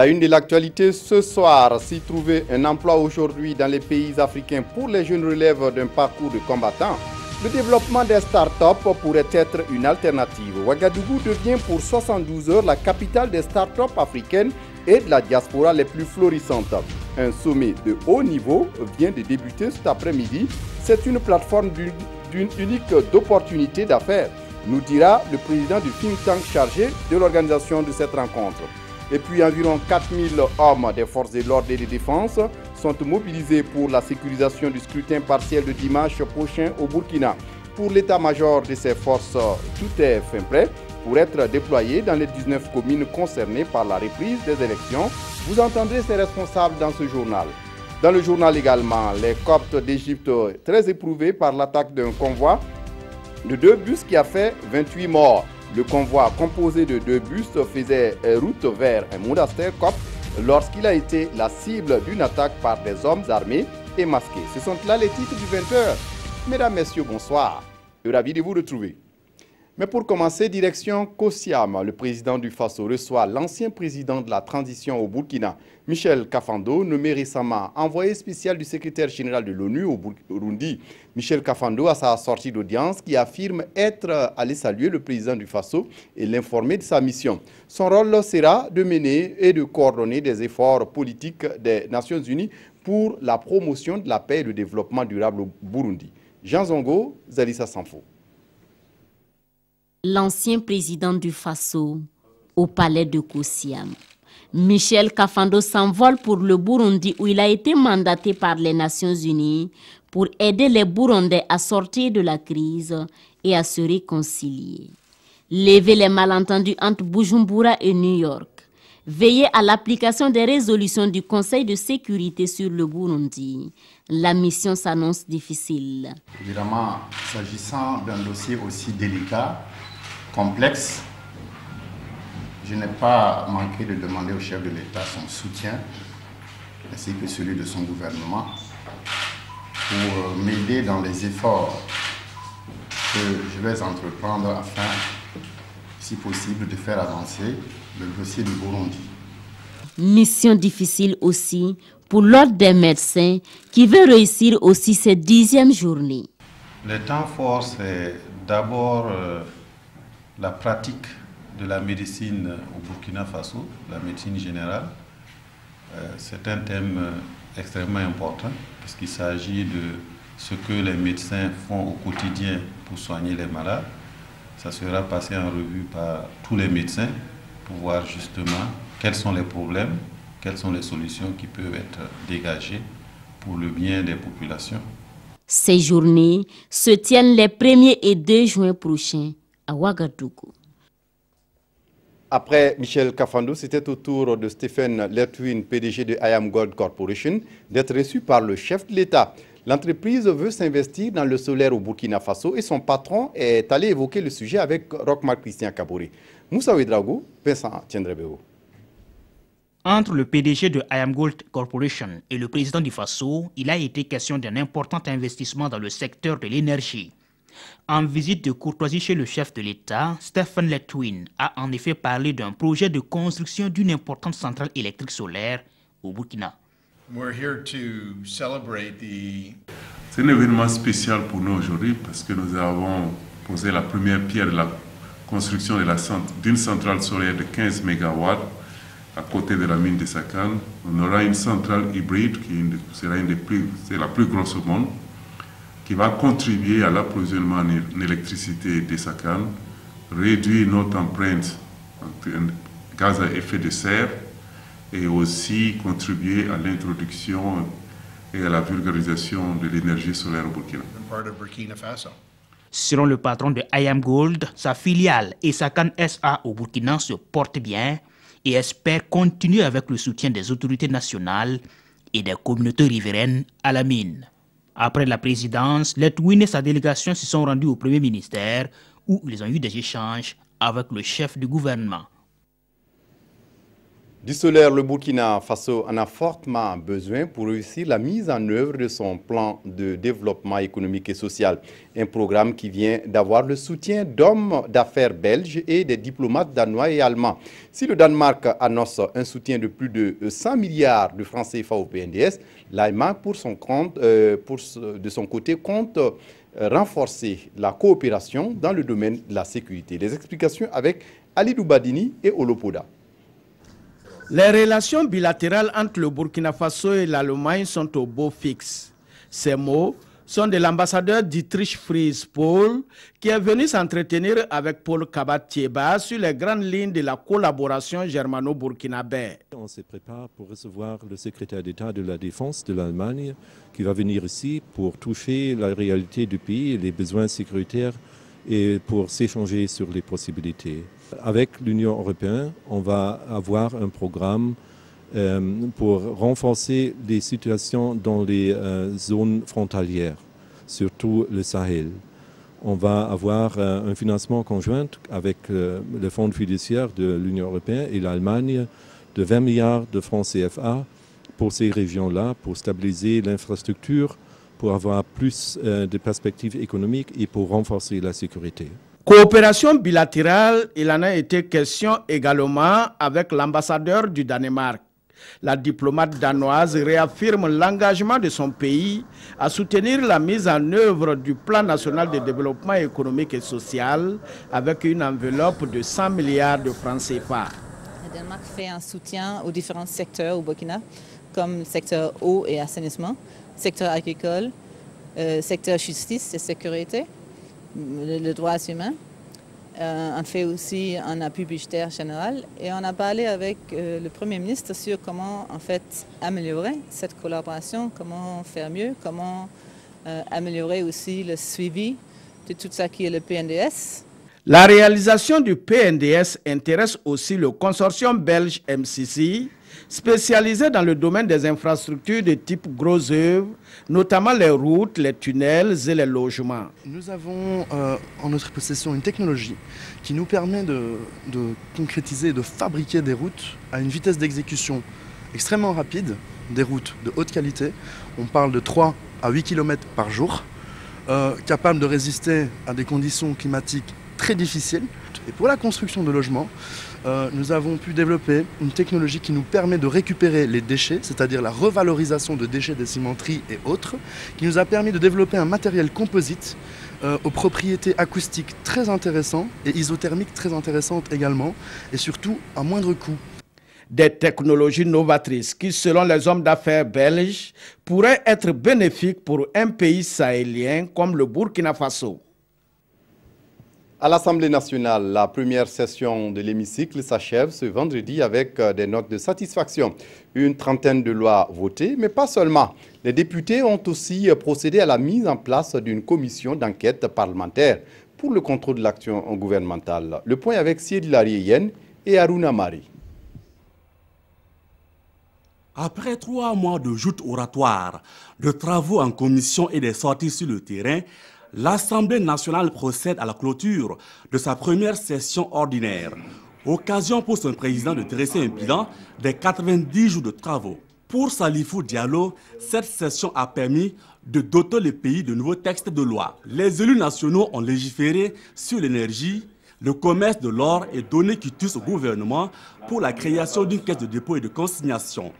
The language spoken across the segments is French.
la une de l'actualité ce soir, s'y trouver un emploi aujourd'hui dans les pays africains pour les jeunes relèves d'un parcours de combattants. Le développement des start-up pourrait être une alternative. Ouagadougou devient pour 72 heures la capitale des start-up africaines et de la diaspora les plus florissantes. Un sommet de haut niveau vient de débuter cet après-midi. C'est une plateforme d'une unique d'opportunités d'affaires, nous dira le président du think tank chargé de l'organisation de cette rencontre. Et puis environ 4000 hommes des forces de l'ordre et de défense sont mobilisés pour la sécurisation du scrutin partiel de dimanche prochain au Burkina. Pour l'état-major de ces forces, tout est fin prêt pour être déployé dans les 19 communes concernées par la reprise des élections. Vous entendrez ces responsables dans ce journal. Dans le journal également, les Coptes d'Égypte très éprouvés par l'attaque d'un convoi de 2 bus qui a fait 28 morts. Le convoi composé de 2 bus faisait route vers un monastère copte lorsqu'il a été la cible d'une attaque par des hommes armés et masqués. Ce sont là les titres du 20h. Mesdames, Messieurs, bonsoir. Ravi de vous retrouver. Mais pour commencer, direction Kosiam, le président du Faso reçoit l'ancien président de la transition au Burkina, Michel Kafando, nommé récemment envoyé spécial du secrétaire général de l'ONU au Burundi. Michel Kafando, à sa sortie d'audience, qui affirme être allé saluer le président du Faso et l'informer de sa mission. Son rôle sera de mener et de coordonner des efforts politiques des Nations Unies pour la promotion de la paix et du développement durable au Burundi. Jean Zongo, Zalissa Sanfo. L'ancien président du Faso au palais de Kosiam. Michel Kafando s'envole pour le Burundi où il a été mandaté par les Nations Unies pour aider les Burundais à sortir de la crise et à se réconcilier. Lever les malentendus entre Bujumbura et New York. Veiller à l'application des résolutions du Conseil de sécurité sur le Burundi. La mission s'annonce difficile. Évidemment, s'agissant d'un dossier aussi délicat, complexe, je n'ai pas manqué de demander au chef de l'État son soutien, ainsi que celui de son gouvernement, pour m'aider dans les efforts que je vais entreprendre afin, si possible, de faire avancer le dossier du Burundi. Mission difficile aussi pour l'ordre des médecins qui veut réussir aussi cette 10e journée. Le temps fort, c'est d'abord la pratique de la médecine au Burkina Faso, la médecine générale. C'est un thème extrêmement important parce qu'il s'agit de ce que les médecins font au quotidien pour soigner les malades. Ça sera passé en revue par tous les médecins pour voir justement quels sont les problèmes, quelles sont les solutions qui peuvent être dégagées pour le bien des populations. Ces journées se tiennent les 1er et 2 juin prochains à Ouagadougou. Après Michel Kafando, c'était au tour de Stephen Letwin, PDG de IAM Gold Corporation, d'être reçu par le chef de l'État. L'entreprise veut s'investir dans le solaire au Burkina Faso et son patron est allé évoquer le sujet avec Rochmark Christian Kabouri. Moussa Ouedraogo, Vincent Tiendrebeo. Entre le PDG de IAM Gold Corporation et le président du Faso, il a été question d'un important investissement dans le secteur de l'énergie. En visite de courtoisie chez le chef de l'État, Stephen Letwin a en effet parlé d'un projet de construction d'une importante centrale électrique solaire au Burkina. C'est un événement spécial pour nous aujourd'hui parce que nous avons posé la première pierre de la construction d'une centrale solaire de 15 MW à côté de la mine de Sakane. On aura une centrale hybride qui sera c'est la plus grosse au monde, qui va contribuer à l'approvisionnement en électricité de Sakane, réduire notre empreinte en gaz à effet de serre et aussi contribuer à l'introduction et à la vulgarisation de l'énergie solaire au Burkina. Selon le patron de IAM Gold, sa filiale et Sakane SA au Burkina se portent bien et espère continuer avec le soutien des autorités nationales et des communautés riveraines à la mine. Après la présidence, Letwin et sa délégation se sont rendus au Premier ministère où ils ont eu des échanges avec le chef du gouvernement. Du solaire, le Burkina Faso en a fortement besoin pour réussir la mise en œuvre de son plan de développement économique et social. Un programme qui vient d'avoir le soutien d'hommes d'affaires belges et des diplomates danois et allemands. Si le Danemark annonce un soutien de plus de 100 milliards de francs CFA au PNDS, l'Allemagne, de son côté, compte renforcer la coopération dans le domaine de la sécurité. Les explications avec Alidou Badini et Olopoda. Les relations bilatérales entre le Burkina Faso et l'Allemagne sont au beau fixe. Ces mots sont de l'ambassadeur Dietrich Fries Paul, qui est venu s'entretenir avec Paul Kabat-Thieba sur les grandes lignes de la collaboration germano-burkinabé. On se prépare pour recevoir le secrétaire d'État de la Défense de l'Allemagne qui va venir ici pour toucher la réalité du pays et les besoins sécuritaires et pour s'échanger sur les possibilités. Avec l'Union européenne, on va avoir un programme pour renforcer les situations dans les zones frontalières, surtout le Sahel. On va avoir un financement conjoint avec le Fonds fiduciaire de l'Union européenne et l'Allemagne de 20 milliards de francs CFA pour ces régions-là, pour stabiliser l'infrastructure, pour avoir plus de perspectives économiques et pour renforcer la sécurité. Coopération bilatérale, il en a été question également avec l'ambassadeur du Danemark. La diplomate danoise réaffirme l'engagement de son pays à soutenir la mise en œuvre du plan national de développement économique et social avec une enveloppe de 100 milliards de francs CFA. Le Danemark fait un soutien aux différents secteurs au Burkina, comme le secteur eau et assainissement, secteur agricole, secteur justice et sécurité, les droits humains. On fait aussi un appui budgétaire général et on a parlé avec le Premier ministre sur comment en fait améliorer cette collaboration, comment faire mieux, comment améliorer aussi le suivi de tout ça qui est le PNDS. La réalisation du PNDS intéresse aussi le consortium belge MCC, spécialisé dans le domaine des infrastructures de type gros œuvres, notamment les routes, les tunnels et les logements. Nous avons en notre possession une technologie qui nous permet de concrétiser, de fabriquer des routes à une vitesse d'exécution extrêmement rapide, des routes de haute qualité. On parle de 3 à 8 km par jour, capables de résister à des conditions climatiques très difficiles. Et pour la construction de logements, nous avons pu développer une technologie qui nous permet de récupérer les déchets, c'est-à-dire la revalorisation de déchets des cimenteries et autres, qui nous a permis de développer un matériel composite aux propriétés acoustiques très intéressantes et isothermiques très intéressantes également, et surtout à moindre coût. Des technologies novatrices qui, selon les hommes d'affaires belges, pourraient être bénéfiques pour un pays sahélien comme le Burkina Faso. À l'Assemblée nationale, la première session de l'hémicycle s'achève ce vendredi avec des notes de satisfaction. Une trentaine de lois votées, mais pas seulement. Les députés ont aussi procédé à la mise en place d'une commission d'enquête parlementaire pour le contrôle de l'action gouvernementale. Le point avec Siedi Larieyen et Aruna Mari. Après 3 mois de joutes oratoires, de travaux en commission et des sorties sur le terrain, l'Assemblée nationale procède à la clôture de sa première session ordinaire. Occasion pour son président de dresser un bilan des 90 jours de travaux. Pour Salifou Diallo, cette session a permis de doter le pays de nouveaux textes de loi. Les élus nationaux ont légiféré sur l'énergie, le commerce de l'or et donné quitus au gouvernement pour la création d'une caisse de dépôt et de consignation.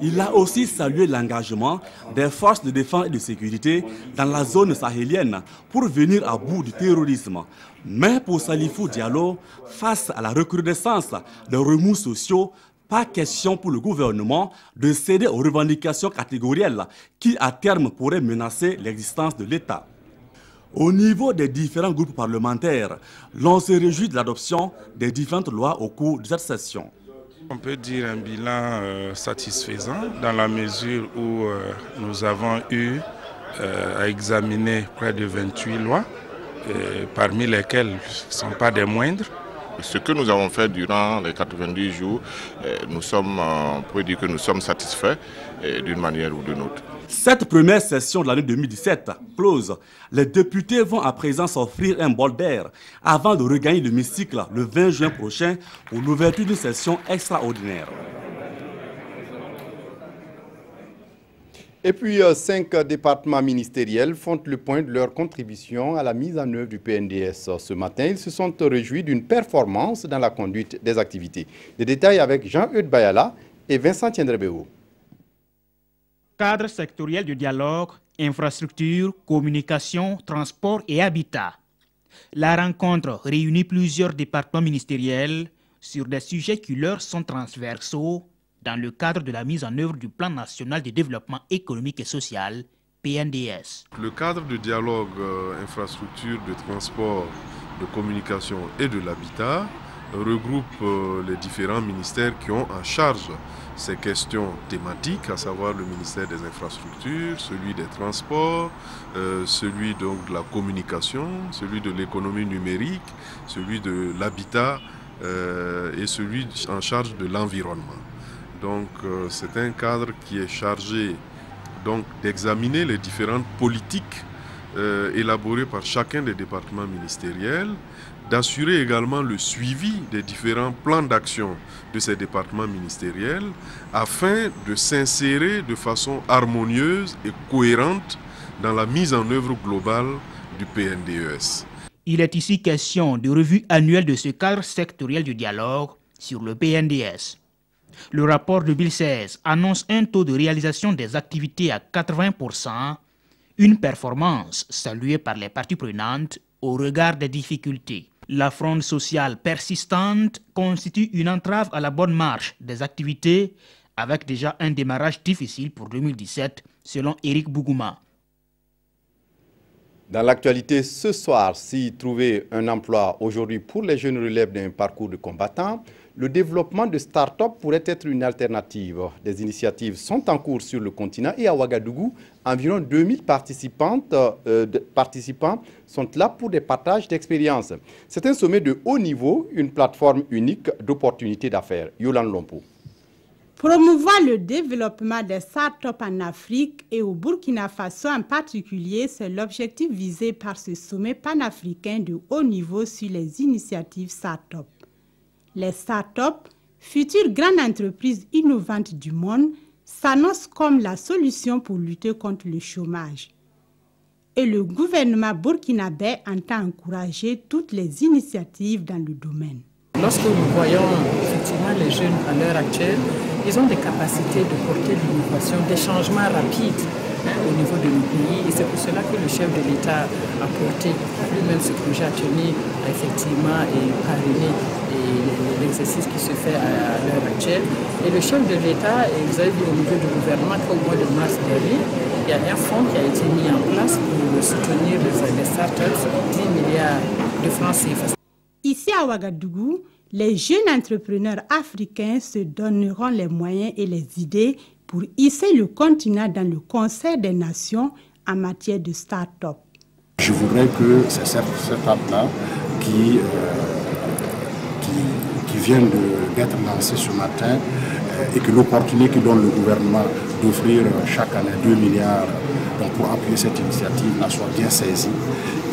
Il a aussi salué l'engagement des forces de défense et de sécurité dans la zone sahélienne pour venir à bout du terrorisme. Mais pour Salifou Diallo, face à la recrudescence des remous sociaux, pas question pour le gouvernement de céder aux revendications catégorielles qui à terme pourraient menacer l'existence de l'État. Au niveau des différents groupes parlementaires, l'on se réjouit de l'adoption des différentes lois au cours de cette session. On peut dire un bilan satisfaisant dans la mesure où nous avons eu à examiner près de 28 lois, parmi lesquelles ce ne sont pas des moindres. Ce que nous avons fait durant les 90 jours, on peut dire que nous sommes satisfaits d'une manière ou d'une autre. Cette première session de l'année 2017 close. Les députés vont à présent s'offrir un bol d'air avant de regagner l'hémicycle le 20 juin prochain pour l'ouverture d'une session extraordinaire. Et puis, 5 départements ministériels font le point de leur contribution à la mise en œuvre du PNDS. Ce matin, ils se sont réjouis d'une performance dans la conduite des activités. Des détails avec Jean-Eudes Bayala et Vincent Tiendrebeo. Cadre sectoriel de dialogue, infrastructure, communication, transport et habitat. La rencontre réunit plusieurs départements ministériels sur des sujets qui leur sont transversaux dans le cadre de la mise en œuvre du Plan national de développement économique et social, PNDS. Le cadre de dialogue infrastructure, de transport, de communication et de l'habitat regroupe les différents ministères qui ont en charge ces questions thématiques, à savoir le ministère des infrastructures, celui des transports, celui donc de la communication, celui de l'économie numérique, celui de l'habitat et celui en charge de l'environnement. Donc c'est un cadre qui est chargé d'examiner les différentes politiques élaborées par chacun des départements ministériels, d'assurer également le suivi des différents plans d'action de ces départements ministériels afin de s'insérer de façon harmonieuse et cohérente dans la mise en œuvre globale du PNDES. Il est ici question de revue annuelle de ce cadre sectoriel du dialogue sur le PNDS. Le rapport 2016 annonce un taux de réalisation des activités à 80%, une performance saluée par les parties prenantes au regard des difficultés. La fronde sociale persistante constitue une entrave à la bonne marche des activités avec déjà un démarrage difficile pour 2017, selon Éric Bougouma. Dans l'actualité ce soir, si trouver un emploi aujourd'hui pour les jeunes relèves d'un parcours de combattant, le développement de start-up pourrait être une alternative. Des initiatives sont en cours sur le continent et à Ouagadougou, environ 2000 participants sont là pour des partages d'expériences. C'est un sommet de haut niveau, une plateforme unique d'opportunités d'affaires. Yolande Lompo. Promouvoir le développement des start-up en Afrique et au Burkina Faso en particulier, c'est l'objectif visé par ce sommet panafricain de haut niveau sur les initiatives start-up. Les start-up, futures grandes entreprises innovantes du monde, s'annoncent comme la solution pour lutter contre le chômage. Et le gouvernement burkinabé entend encourager toutes les initiatives dans le domaine. Lorsque nous voyons effectivement les jeunes à l'heure actuelle, ils ont des capacités de porter l'innovation, des changements rapides au niveau de nos pays. Et c'est pour cela que le chef de l'État a porté lui-même ce projet à tenir effectivement et parrainer l'exercice qui se fait à l'heure actuelle. Et le chef de l'État, vous avez vu au niveau du gouvernement qu'au mois de mars dernier, il y a un fonds qui a été mis en place pour soutenir les startups, 10 milliards de francs CFA. Ici à Ouagadougou, les jeunes entrepreneurs africains se donneront les moyens et les idées pour hisser le continent dans le concert des nations en matière de start-up. Je voudrais que ces start-up-là qui viennent d'être lancées ce matin et que l'opportunité que donne le gouvernement d'offrir chaque année 2 milliards pour appuyer cette initiative soit bien saisie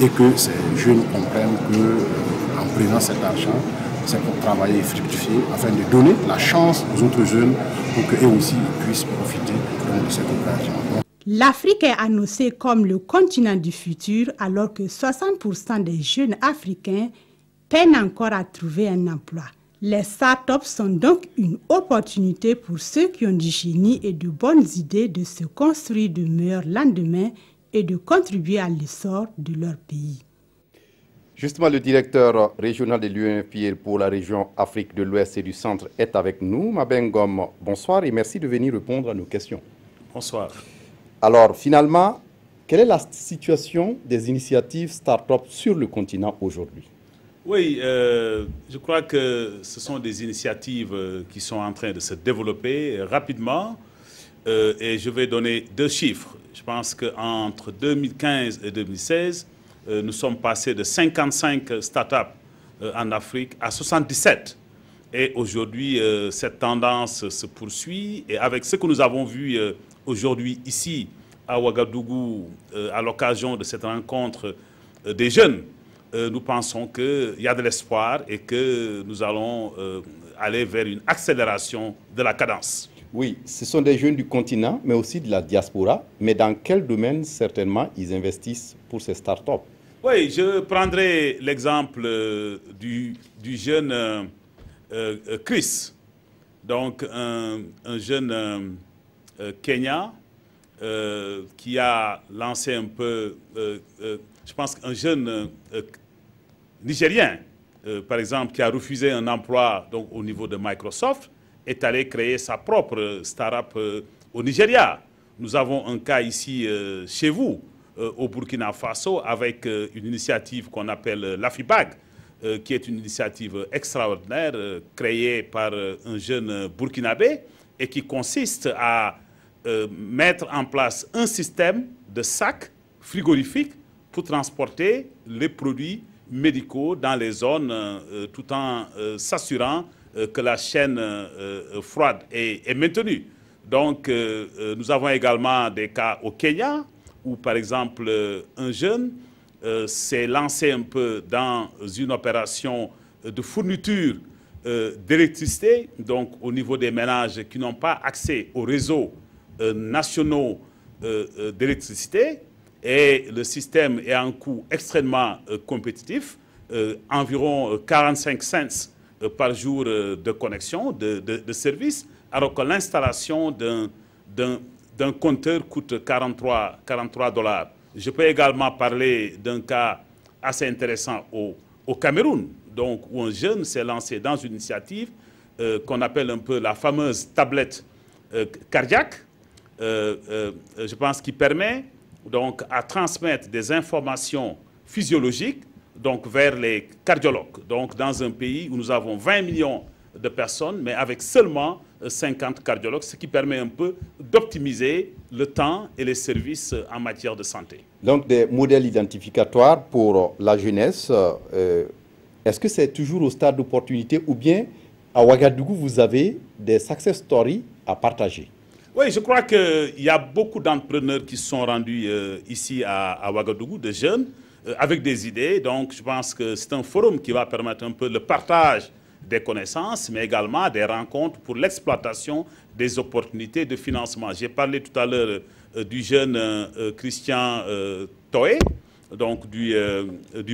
et que ces jeunes comprennent qu'en prenant cet argent, c'est pour travailler et fructifier afin de donner la chance aux autres jeunes pour qu'eux aussi puissent profiter de cette occasion. L'Afrique est annoncée comme le continent du futur alors que 60% des jeunes africains peinent encore à trouver un emploi. Les startups sont donc une opportunité pour ceux qui ont du génie et de bonnes idées de se construire de meilleurs lendemains et de contribuer à l'essor de leur pays. Justement, le directeur régional de l'UNFPA pour la région Afrique de l'Ouest et du Centre est avec nous. Mabengom, bonsoir et merci de venir répondre à nos questions. Bonsoir. Alors, finalement, quelle est la situation des initiatives start-up sur le continent aujourd'hui? Oui, je crois que ce sont des initiatives qui sont en train de se développer rapidement et je vais donner 2 chiffres. Je pense qu'entre 2015 et 2016, nous sommes passés de 55 start-up en Afrique à 77. Et aujourd'hui, cette tendance se poursuit. Et avec ce que nous avons vu aujourd'hui ici à Ouagadougou à l'occasion de cette rencontre des jeunes, nous pensons qu'il y a de l'espoir et que nous allons aller vers une accélération de la cadence. Oui, ce sont des jeunes du continent, mais aussi de la diaspora. Mais dans quel domaine, certainement, ils investissent pour ces startups? Oui, je prendrai l'exemple du jeune Chris, donc un jeune Kenyan qui a lancé un peu, je pense qu'un jeune Nigérien, par exemple, qui a refusé un emploi donc, au niveau de Microsoft, est allé créer sa propre start-up au Nigeria. Nous avons un cas ici chez vous, au Burkina Faso, avec une initiative qu'on appelle l'AFIBAG, qui est une initiative extraordinaire créée par un jeune burkinabé et qui consiste à mettre en place un système de sacs frigorifiques pour transporter les produits médicaux dans les zones tout en s'assurant que la chaîne froide est maintenue. Donc, nous avons également des cas au Kenya où, par exemple, un jeune s'est lancé un peu dans une opération de fourniture d'électricité, donc au niveau des ménages qui n'ont pas accès aux réseaux nationaux d'électricité. Et le système est à un coût extrêmement compétitif, environ 45 cents par jour de connexion, de service, alors que l'installation d'un compteur coûte 43 $. Je peux également parler d'un cas assez intéressant au Cameroun, donc, où un jeune s'est lancé dans une initiative qu'on appelle un peu la fameuse tablette cardiaque, je pense qui permet donc à transmettre des informations physiologiques donc vers les cardiologues. Donc dans un pays où nous avons 20 millions de personnes, mais avec seulement 50 cardiologues, ce qui permet un peu d'optimiser le temps et les services en matière de santé. Donc des modèles identificatoires pour la jeunesse, est-ce que c'est toujours au stade d'opportunité ou bien à Ouagadougou, vous avez des success stories à partager? Oui, je crois qu'il y a beaucoup d'entrepreneurs qui sont rendus ici à Ouagadougou, de jeunes, avec des idées. Donc, je pense que c'est un forum qui va permettre un peu le partage des connaissances, mais également des rencontres pour l'exploitation des opportunités de financement. J'ai parlé tout à l'heure du jeune Christian Toé, donc du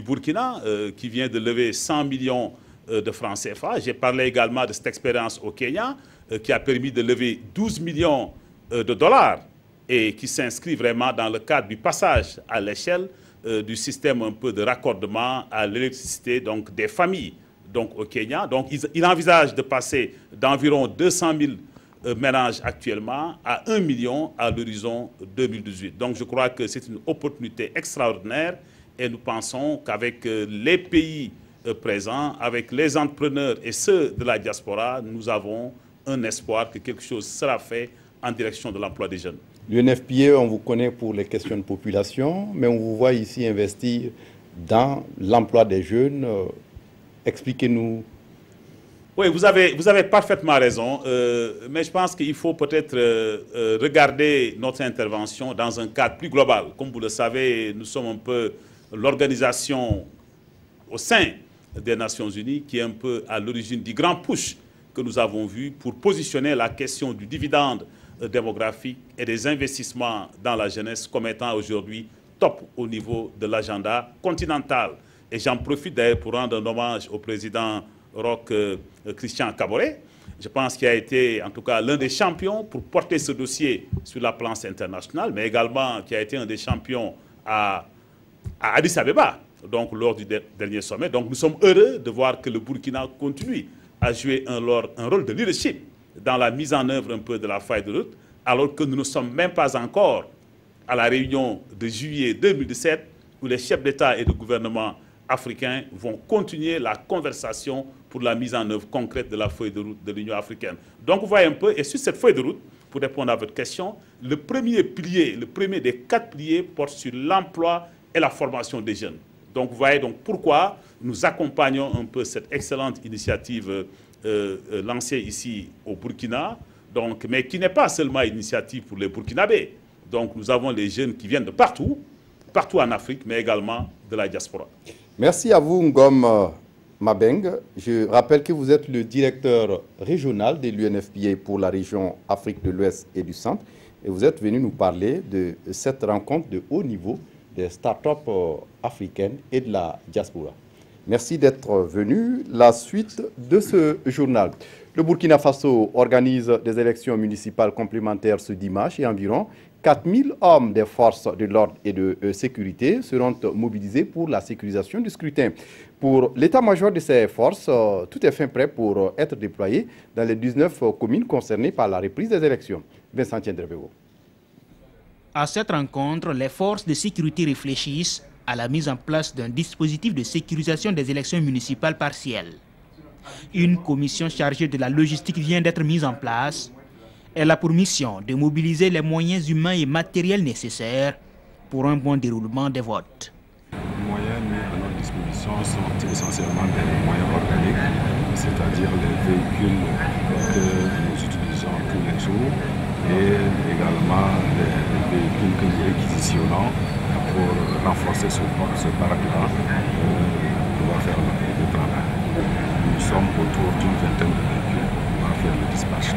Burkina, qui vient de lever 100 millions de francs CFA. J'ai parlé également de cette expérience au Kenya, qui a permis de lever 12 millions de dollars et qui s'inscrit vraiment dans le cadre du passage à l'échelle du système un peu de raccordement à l'électricité donc des familles donc au Kenya. Donc il envisage de passer d'environ 200 000 ménages actuellement à 1 million à l'horizon 2018. Donc je crois que c'est une opportunité extraordinaire et nous pensons qu'avec les pays présents, avec les entrepreneurs et ceux de la diaspora, nous avons un espoir que quelque chose sera fait en direction de l'emploi des jeunes. L'UNFPA, on vous connaît pour les questions de population, mais on vous voit ici investir dans l'emploi des jeunes. Expliquez-nous. Oui, vous avez parfaitement raison, mais je pense qu'il faut peut-être regarder notre intervention dans un cadre plus global. Comme vous le savez, nous sommes un peu l'organisation au sein des Nations Unies qui est un peu à l'origine du grand push que nous avons vu pour positionner la question du dividende démographique et des investissements dans la jeunesse comme étant aujourd'hui top au niveau de l'agenda continental. Et j'en profite d'ailleurs pour rendre un hommage au président Roch Christian Kaboré. Je pense qu'il a été en tout cas l'un des champions pour porter ce dossier sur la place internationale, mais également qui a été un des champions à Addis Abeba, donc lors du dernier sommet. Donc nous sommes heureux de voir que le Burkina continue à jouer un rôle de leadership dans la mise en œuvre un peu de la feuille de route, alors que nous ne sommes même pas encore à la réunion de juillet 2017 où les chefs d'État et de gouvernement africains vont continuer la conversation pour la mise en œuvre concrète de la feuille de route de l'Union africaine. Donc vous voyez un peu, et sur cette feuille de route, pour répondre à votre question, le premier pilier, le premier des 4 piliers porte sur l'emploi et la formation des jeunes. Donc vous voyez donc pourquoi nous accompagnons un peu cette excellente initiative lancée ici au Burkina, donc, mais qui n'est pas seulement une initiative pour les Burkinabés. Donc nous avons des jeunes qui viennent de partout en Afrique, mais également de la diaspora. Merci à vous, Ngom Mabeng. Je rappelle que vous êtes le directeur régional de l'UNFPA pour la région Afrique de l'Ouest et du Centre. Et vous êtes venu nous parler de cette rencontre de haut niveau des startups africaines et de la diaspora. Merci d'être venu. La suite de ce journal. Le Burkina Faso organise des élections municipales complémentaires ce dimanche et environ 4000 hommes des forces de l'ordre et de sécurité seront mobilisés pour la sécurisation du scrutin. Pour l'état-major de ces forces, tout est fin prêt pour être déployé dans les 19 communes concernées par la reprise des élections. Vincent Tiendrebego. À cette rencontre, les forces de sécurité réfléchissent à la mise en place d'un dispositif de sécurisation des élections municipales partielles. Une commission chargée de la logistique vient d'être mise en place. Elle a pour mission de mobiliser les moyens humains et matériels nécessaires pour un bon déroulement des votes. Les moyens mis à notre disposition sont essentiellement des moyens organiques, c'est-à-dire les véhicules que nous utilisons tous les jours et également les véhicules que nous réquisitionnons pour renforcer ce baraque-là, pour faire le travail. Nous sommes autour d'une vingtaine de véhicules pour faire le dispatch.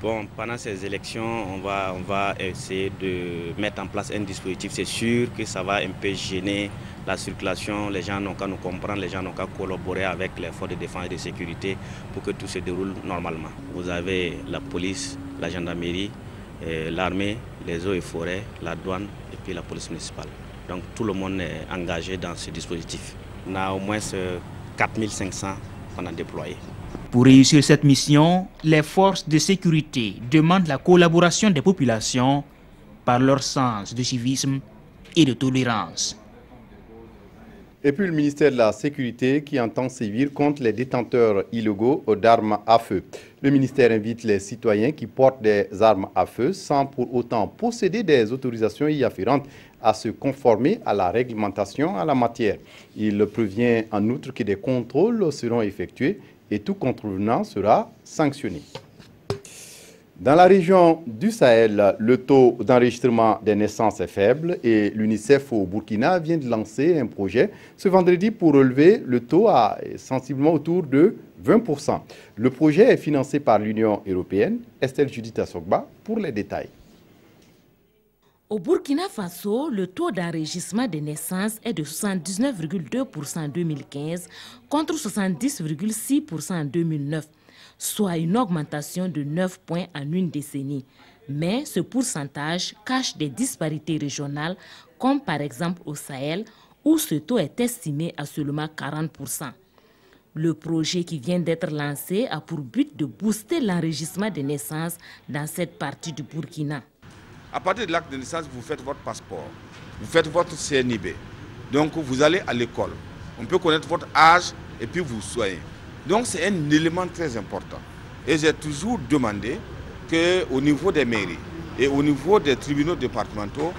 Bon, pendant ces élections, on va essayer de mettre en place un dispositif. C'est sûr que ça va un peu gêner la circulation. Les gens n'ont qu'à nous comprendre, les gens n'ont qu'à collaborer avec les forces de défense et de sécurité pour que tout se déroule normalement. Vous avez la police, la gendarmerie, l'armée, les eaux et forêts, la douane et puis la police municipale. Donc tout le monde est engagé dans ce dispositif. On a au moins 4500 qu'on a déployés. Pour réussir cette mission, les forces de sécurité demandent la collaboration des populations par leur sens de civisme et de tolérance. Et puis le ministère de la Sécurité qui entend sévir contre les détenteurs illégaux d'armes à feu. Le ministère invite les citoyens qui portent des armes à feu sans pour autant posséder des autorisations y afférentes à se conformer à la réglementation en la matière. Il prévient en outre que des contrôles seront effectués et tout contrevenant sera sanctionné. Dans la région du Sahel, le taux d'enregistrement des naissances est faible et l'UNICEF au Burkina vient de lancer un projet ce vendredi pour relever le taux à sensiblement autour de 20%. Le projet est financé par l'Union européenne. Estelle Judith Assogba pour les détails. Au Burkina Faso, le taux d'enregistrement des naissances est de 79,2% en 2015 contre 70,6% en 2009, soit une augmentation de 9 points en une décennie. Mais ce pourcentage cache des disparités régionales, comme par exemple au Sahel, où ce taux est estimé à seulement 40%. Le projet qui vient d'être lancé a pour but de booster l'enregistrement des naissances dans cette partie du Burkina. À partir de l'acte de naissance, vous faites votre passeport, vous faites votre CNIB. Donc vous allez à l'école. On peut connaître votre âge et puis vous soignez. Donc c'est un élément très important. Et j'ai toujours demandé qu'au niveau des mairies et au niveau des tribunaux départementaux,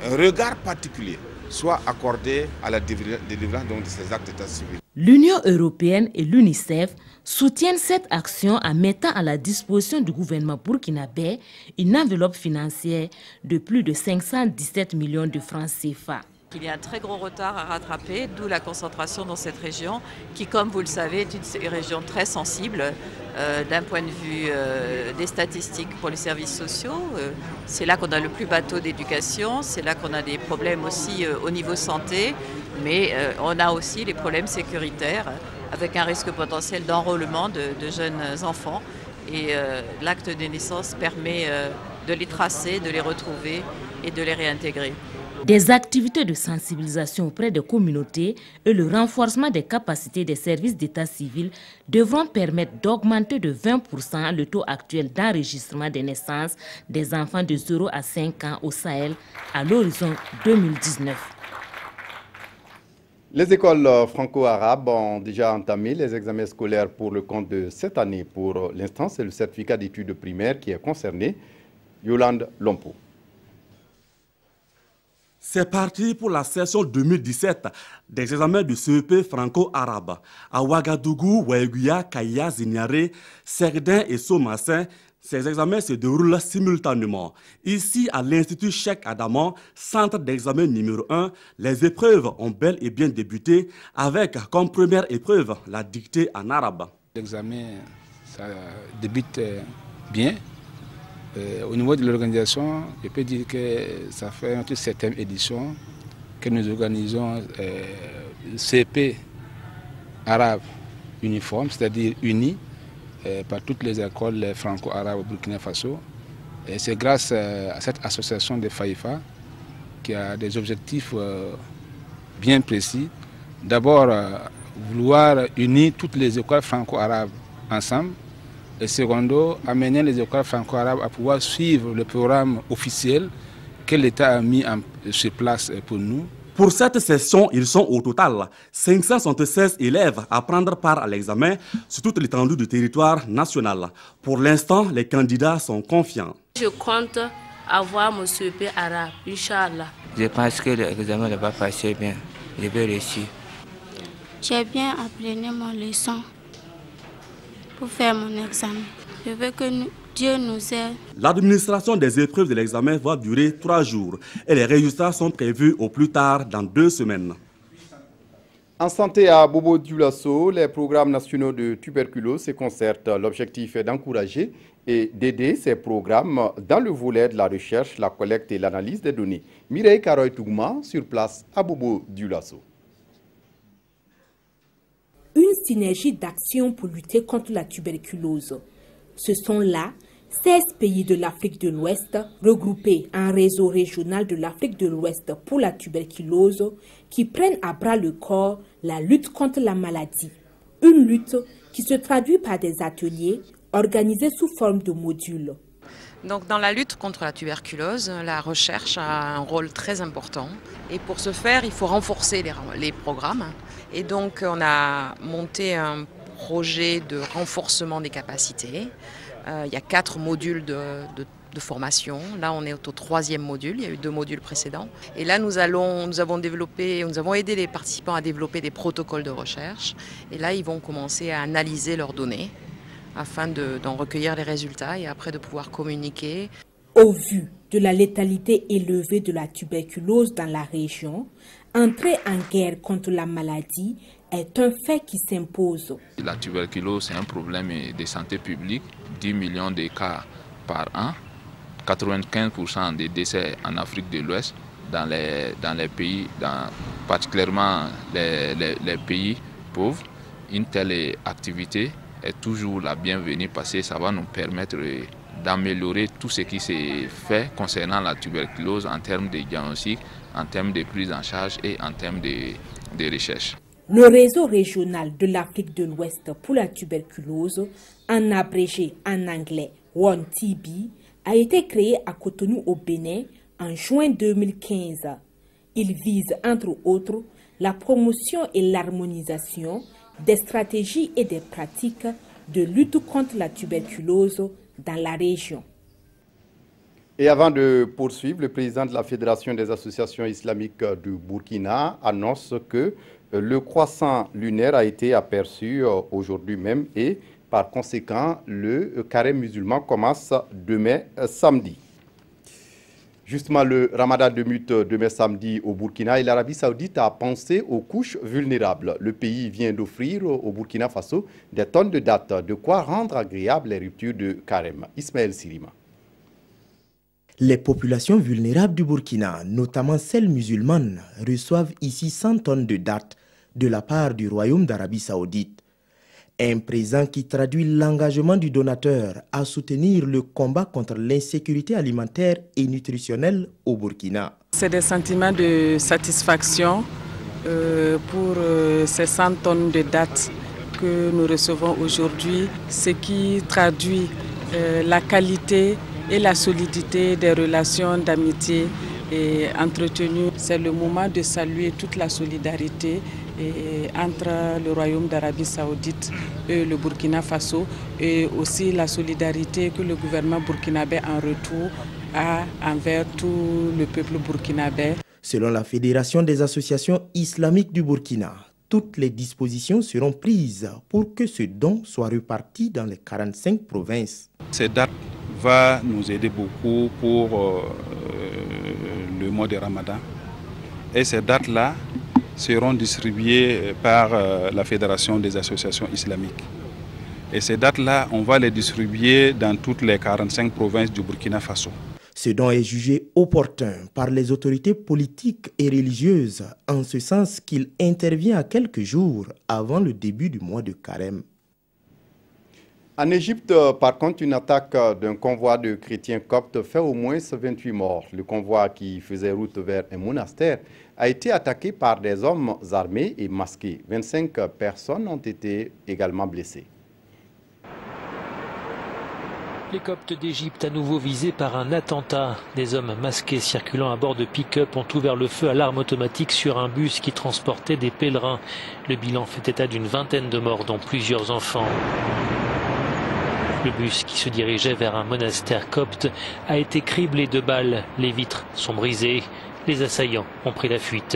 un regard particulier soit accordé à la délivrance de ces actes d'état civil. L'Union européenne et l'UNICEF soutiennent cette action en mettant à la disposition du gouvernement burkinabé une enveloppe financière de plus de 517 millions de francs CFA. Il y a un très gros retard à rattraper, d'où la concentration dans cette région qui, comme vous le savez, est une région très sensible d'un point de vue des statistiques pour les services sociaux. C'est là qu'on a le plus bas taux d'éducation, c'est là qu'on a des problèmes aussi au niveau santé, mais on a aussi les problèmes sécuritaires avec un risque potentiel d'enrôlement de jeunes enfants. Et l'acte de naissance permet de les tracer, de les retrouver et de les réintégrer. Des activités de sensibilisation auprès des communautés et le renforcement des capacités des services d'état civil devront permettre d'augmenter de 20% le taux actuel d'enregistrement des naissances des enfants de 0 à 5 ans au Sahel à l'horizon 2019. Les écoles franco-arabes ont déjà entamé les examens scolaires pour le compte de cette année. Pour l'instant, c'est le certificat d'études primaires qui est concerné. Yolande Lompo. C'est parti pour la session 2017 des examens du CEP franco-arabe. À Ouagadougou, Ouaguia, Kaya, Zignaré, Serdin et Somassin, Ces examens se déroulent simultanément. Ici, à l'Institut Cheikh Adama, centre d'examen numéro 1, les épreuves ont bel et bien débuté avec comme première épreuve la dictée en arabe. L'examen, ça débute bien. Au niveau de l'organisation, je peux dire que ça fait notre 7e édition que nous organisons CP arabe uniforme, c'est-à-dire uni par toutes les écoles franco-arabes au Burkina Faso. C'est grâce à cette association de FAIFA qui a des objectifs bien précis. D'abord, vouloir unir toutes les écoles franco-arabes ensemble. Et secondo, amener les écoles franco-arabes à pouvoir suivre le programme officiel que l'État a mis sur place pour nous. Pour cette session, ils sont au total 576 élèves à prendre part à l'examen sur toute l'étendue du territoire national. Pour l'instant, les candidats sont confiants. Je compte avoir mon CP arabe, Inch'Allah. Je pense que l'examen va passer bien. Je vais réussir. J'ai bien appris mon leçon pour faire mon examen. Je veux que Dieu nous aide. L'administration des épreuves de l'examen va durer 3 jours et les résultats sont prévus au plus tard dans 2 semaines. En santé à Bobo Dioulasso, les programmes nationaux de tuberculose se concertent. L'objectif est d'encourager et d'aider ces programmes dans le volet de la recherche, la collecte et l'analyse des données. Mireille Karoy-Tougma, sur place à Bobo Dioulasso. Une synergie d'action pour lutter contre la tuberculose. Ce sont là 16 pays de l'Afrique de l'Ouest regroupés en réseau régional de l'Afrique de l'Ouest pour la tuberculose qui prennent à bras le corps la lutte contre la maladie. Une lutte qui se traduit par des ateliers organisés sous forme de modules. Donc dans la lutte contre la tuberculose, la recherche a un rôle très important. Et pour ce faire, il faut renforcer les programmes. Et donc on a monté un projet de renforcement des capacités. Il y a 4 modules de formation. Là, on est au 3e module. Il y a eu 2 modules précédents. Et là, nous avons aidé les participants à développer des protocoles de recherche. Et là, ils vont commencer à analyser leurs données afin d'en recueillir les résultats et après de pouvoir communiquer. Au vu de la létalité élevée de la tuberculose dans la région, entrer en guerre contre la maladie est un fait qui s'impose. La tuberculose, c'est un problème de santé publique. 10 millions de cas par an, 95% des décès en Afrique de l'Ouest, dans les pays, particulièrement les pays pauvres. Une telle activité est toujours la bienvenue parce que ça va nous permettre d'améliorer tout ce qui s'est fait concernant la tuberculose en termes de diagnostic, en termes de prise en charge et en termes de recherche. Le réseau régional de l'Afrique de l'Ouest pour la tuberculose, en abrégé en anglais ONE-TB, a été créé à Cotonou au Bénin en juin 2015. Il vise entre autres la promotion et l'harmonisation des stratégies et des pratiques de lutte contre la tuberculose dans la région. Et avant de poursuivre, le président de la Fédération des associations islamiques du Burkina annonce que le croissant lunaire a été aperçu aujourd'hui même et par conséquent, le carême musulman commence demain samedi. Justement, le ramadan débute demain samedi au Burkina et l'Arabie Saoudite a pensé aux couches vulnérables. Le pays vient d'offrir au Burkina Faso des tonnes de dattes, de quoi rendre agréable les ruptures de carême. Ismaël Sirima. Les populations vulnérables du Burkina, notamment celles musulmanes, reçoivent ici 100 tonnes de dattes de la part du Royaume d'Arabie Saoudite. Un présent qui traduit l'engagement du donateur à soutenir le combat contre l'insécurité alimentaire et nutritionnelle au Burkina. C'est des sentiments de satisfaction pour ces 100 tonnes de dattes que nous recevons aujourd'hui, ce qui traduit la qualité et la solidité des relations d'amitié entretenues. C'est le moment de saluer toute la solidarité entre le Royaume d'Arabie Saoudite et le Burkina Faso et aussi la solidarité que le gouvernement burkinabé en retour a envers tout le peuple burkinabé. Selon la Fédération des associations islamiques du Burkina, Toutes les dispositions seront prises pour que ce don soit reparti dans les 45 provinces. Cette date va nous aider beaucoup pour le mois de Ramadan. Et ces dates-là seront distribuées par la Fédération des associations islamiques. Et ces dates-là, on va les distribuer dans toutes les 45 provinces du Burkina Faso. Ce don est jugé opportun par les autorités politiques et religieuses, en ce sens qu'il intervient à quelques jours avant le début du mois de Carême. En Égypte, par contre, une attaque d'un convoi de chrétiens coptes fait au moins 28 morts. Le convoi qui faisait route vers un monastère a été attaqué par des hommes armés et masqués. 25 personnes ont été également blessées. Les Coptes d'Égypte à nouveau visés par un attentat. Des hommes masqués circulant à bord de pick-up ont ouvert le feu à l'arme automatique sur un bus qui transportait des pèlerins. Le bilan fait état d'une vingtaine de morts, dont plusieurs enfants. Le bus qui se dirigeait vers un monastère copte a été criblé de balles. Les vitres sont brisées. Les assaillants ont pris la fuite.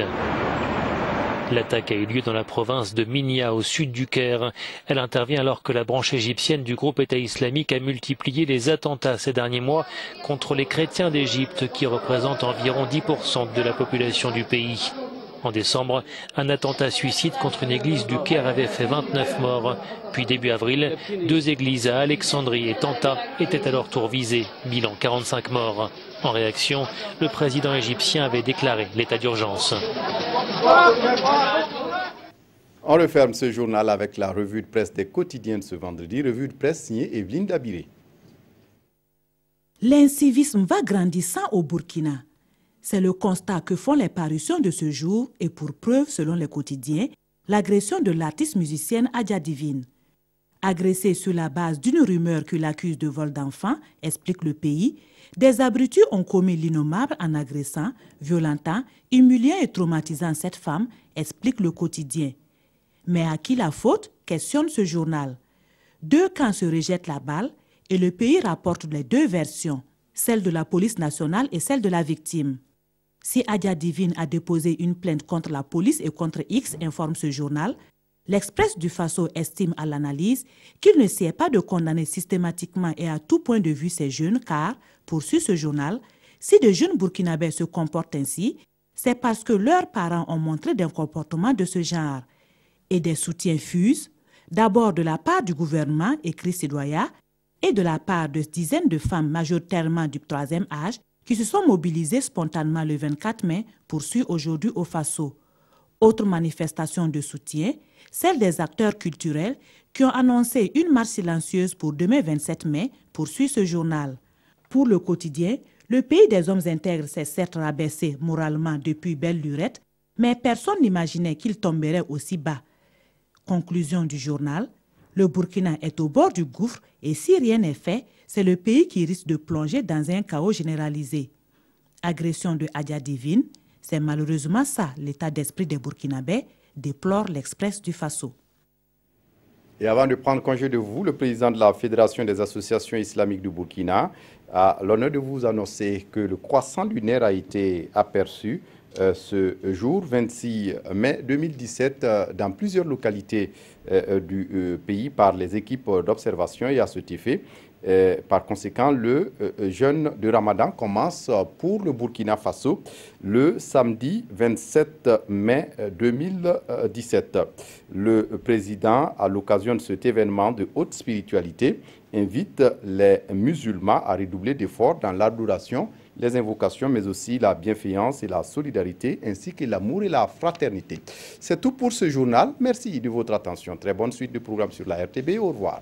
L'attaque a eu lieu dans la province de Minya, au sud du Caire. Elle intervient alors que la branche égyptienne du groupe État islamique a multiplié les attentats ces derniers mois contre les chrétiens d'Égypte, qui représentent environ 10% de la population du pays. En décembre, un attentat suicide contre une église du Caire avait fait 29 morts. Puis début avril, 2 églises à Alexandrie et Tanta étaient à leur tour visées. Bilan 45 morts. En réaction, le président égyptien avait déclaré l'état d'urgence. On referme ce journal avec la revue de presse des quotidiens de ce vendredi. Revue de presse signée Evelyne Dabiré. L'incivisme va grandissant au Burkina. C'est le constat que font les parutions de ce jour et pour preuve, selon les quotidiens, l'agression de l'artiste musicienne Adja Divine. Agressée sur la base d'une rumeur qui l'accuse de vol d'enfants, explique le pays, des abrutis ont commis l'innommable en agressant, violentant, humiliant et traumatisant cette femme, explique le quotidien. Mais à qui la faute, questionne ce journal. 2 camps se rejettent la balle et le pays rapporte les 2 versions, celle de la police nationale et celle de la victime. Si Adja Divine a déposé une plainte contre la police et contre X, informe ce journal, l'Express du Faso estime à l'analyse qu'il ne sied pas de condamner systématiquement et à tout point de vue ces jeunes car, poursuit ce journal, si de jeunes Burkinabés se comportent ainsi, c'est parce que leurs parents ont montré des comportements de ce genre. Et des soutiens fusent, d'abord de la part du gouvernement, écrit Sidoya, et de la part de dizaines de femmes majoritairement du 3e âge qui se sont mobilisées spontanément le 24 mai, poursuit aujourd'hui au Faso. Autre manifestation de soutien, celle des acteurs culturels qui ont annoncé une marche silencieuse pour demain 27 mai, poursuit ce journal. Pour le quotidien, le pays des hommes intègres s'est certes rabaissé moralement depuis belle lurette, mais personne n'imaginait qu'il tomberait aussi bas. Conclusion du journal, le Burkina est au bord du gouffre et si rien n'est fait, c'est le pays qui risque de plonger dans un chaos généralisé. Agression de Adja Divine, c'est malheureusement ça l'état d'esprit des Burkinabés, déplore l'Express du Faso. Et avant de prendre congé de vous, le président de la Fédération des associations islamiques du Burkina a l'honneur de vous annoncer que le croissant lunaire a été aperçu ce jour 26 mai 2017 dans plusieurs localités du pays par les équipes d'observation et à cet effet. Par conséquent, le jeûne de Ramadan commence pour le Burkina Faso le samedi 27 mai 2017. Le président, à l'occasion de cet événement de haute spiritualité, invite les musulmans à redoubler d'efforts dans l'adoration, les invocations, mais aussi la bienveillance et la solidarité, ainsi que l'amour et la fraternité. C'est tout pour ce journal. Merci de votre attention. Très bonne suite de programme sur la RTB. Au revoir.